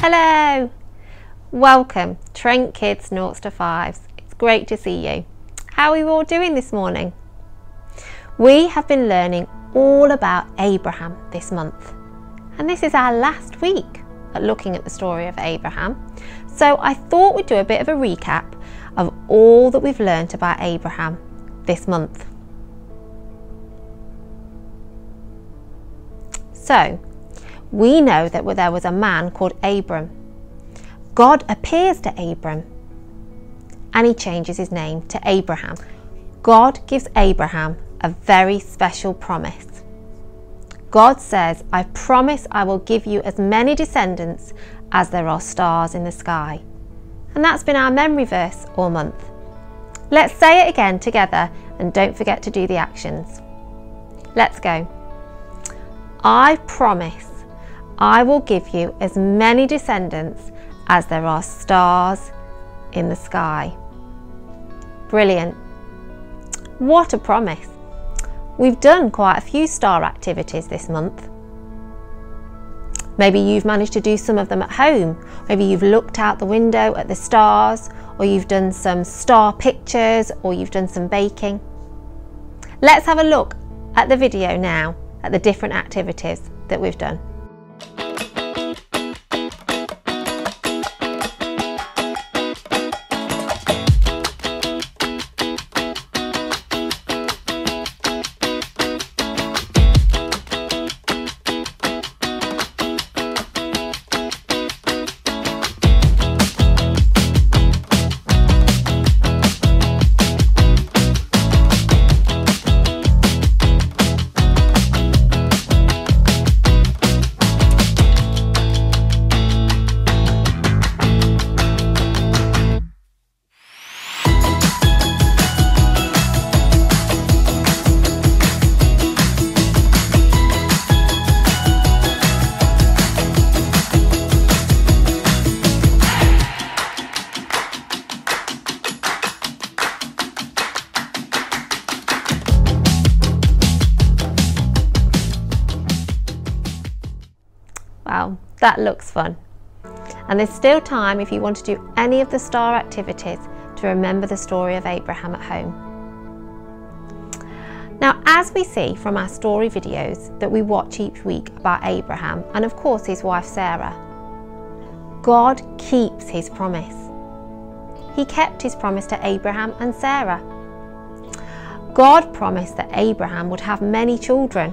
Hello! Welcome, Trent Kids 0 to 5s. It's great to see you. How are you all doing this morning? We have been learning all about Abraham this month, and this is our last week at looking at the story of Abraham. So I thought we'd do a bit of a recap of all that we've learnt about Abraham this month. So, we know that there was a man called Abram. God appears to Abram and he changes his name to Abraham. God gives Abraham a very special promise. God says, "I promise I will give you as many descendants as there are stars in the sky." And that's been our memory verse all month. Let's say it again together and don't forget to do the actions. Let's go. I promise I will give you as many descendants as there are stars in the sky. Brilliant. What a promise. We've done quite a few star activities this month. Maybe you've managed to do some of them at home. Maybe you've looked out the window at the stars, or you've done some star pictures, or you've done some baking. Let's have a look at the video now at the different activities that we've done. Wow, that looks fun. And there's still time if you want to do any of the star activities to remember the story of Abraham at home. Now, as we see from our story videos that we watch each week about Abraham and of course his wife Sarah, God keeps his promise. He kept his promise to Abraham and Sarah. God promised that Abraham would have many children,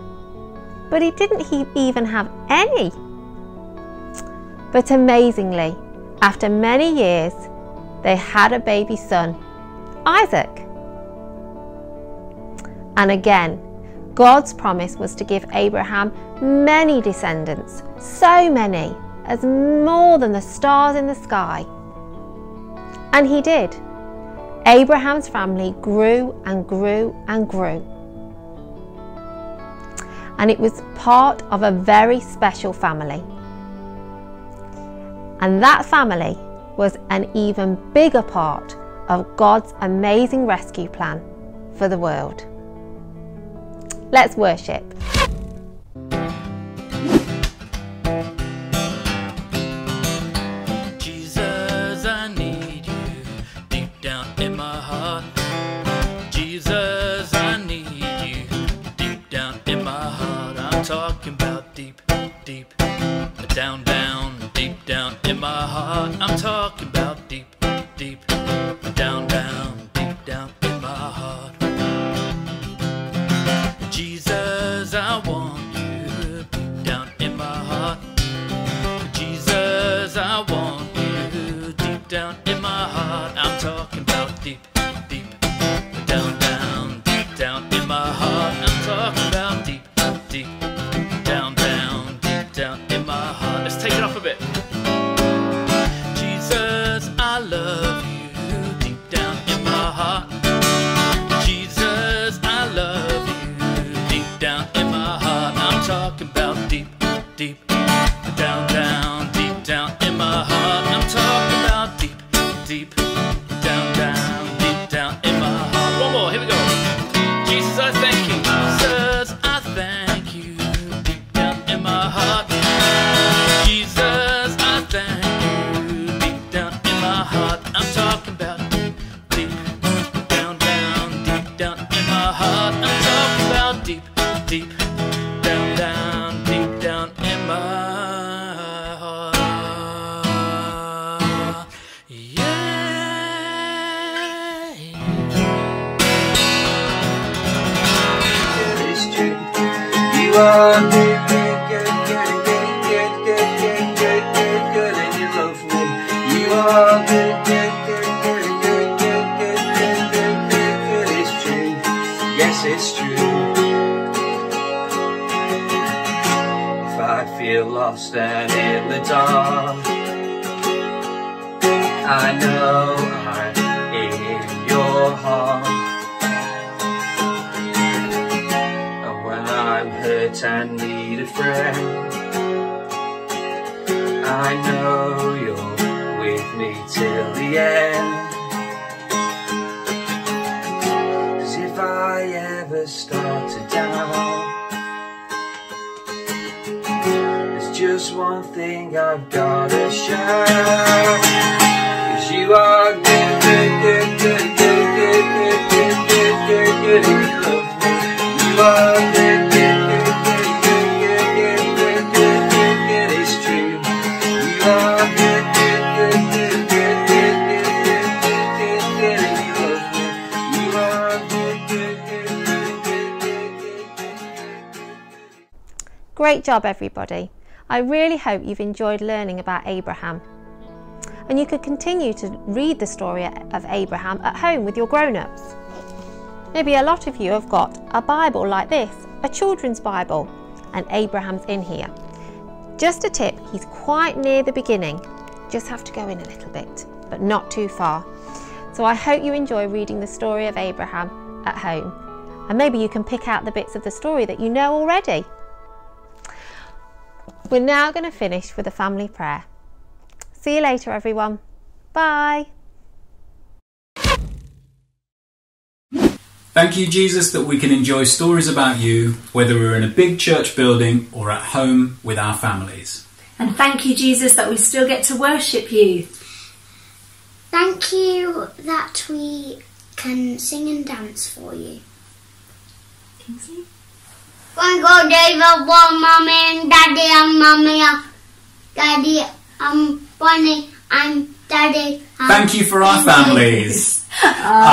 but he didn't even have any. But amazingly, after many years, they had a baby son, Isaac. And again, God's promise was to give Abraham many descendants, so many, as more than the stars in the sky. And he did. Abraham's family grew and grew and grew. And it was part of a very special family. And that family was an even bigger part of God's amazing rescue plan for the world. Let's worship. Jesus, I need you deep down in my heart. Jesus, I need you deep down in my heart. I'm talking about deep, deep, down, down, deep down in my heart. I'm talking about deep, deep, down, down, deep down in my heart. Jesus, I deep down, down, deep down in my heart. Yeah. It's true. You are good, good, good, good, good, good, good, good, good, good, and you love me. You are good, good, good, good, good, good, good, good, good, good, good. It's true. Yes, it's true. If I feel lost and in the dark, I know I'm in your heart. And when I'm hurt and need a friend, I know you're with me till the end. 'Cause if I ever start to doubt, there's just one thing I've gotta shout. 'Cause you are good, good, good, good, good, good, good, good, good, good, good, and you love me. You are good, good, good, good, good, good, good, good, good, good, good, it's true. You are good, good, good, good, good, good, good, good, good, good, good, and you love me. You are good, good, good, good, good, good, good, good, good. Great job, everybody. I really hope you've enjoyed learning about Abraham. And you could continue to read the story of Abraham at home with your grown-ups. Maybe a lot of you have got a Bible like this, a children's Bible, and Abraham's in here. Just a tip, he's quite near the beginning. Just have to go in a little bit, but not too far. So I hope you enjoy reading the story of Abraham at home. And maybe you can pick out the bits of the story that you know already. We're now going to finish with a family prayer. See you later, everyone. Bye. Thank you, Jesus, that we can enjoy stories about you, whether we're in a big church building or at home with our families. And thank you, Jesus, that we still get to worship you. Thank you that we can sing and dance for you. Kingsley? Thank God, David, one mommy and daddy and mommy, daddy, Bonnie and daddy. Thank you for our families. Amen.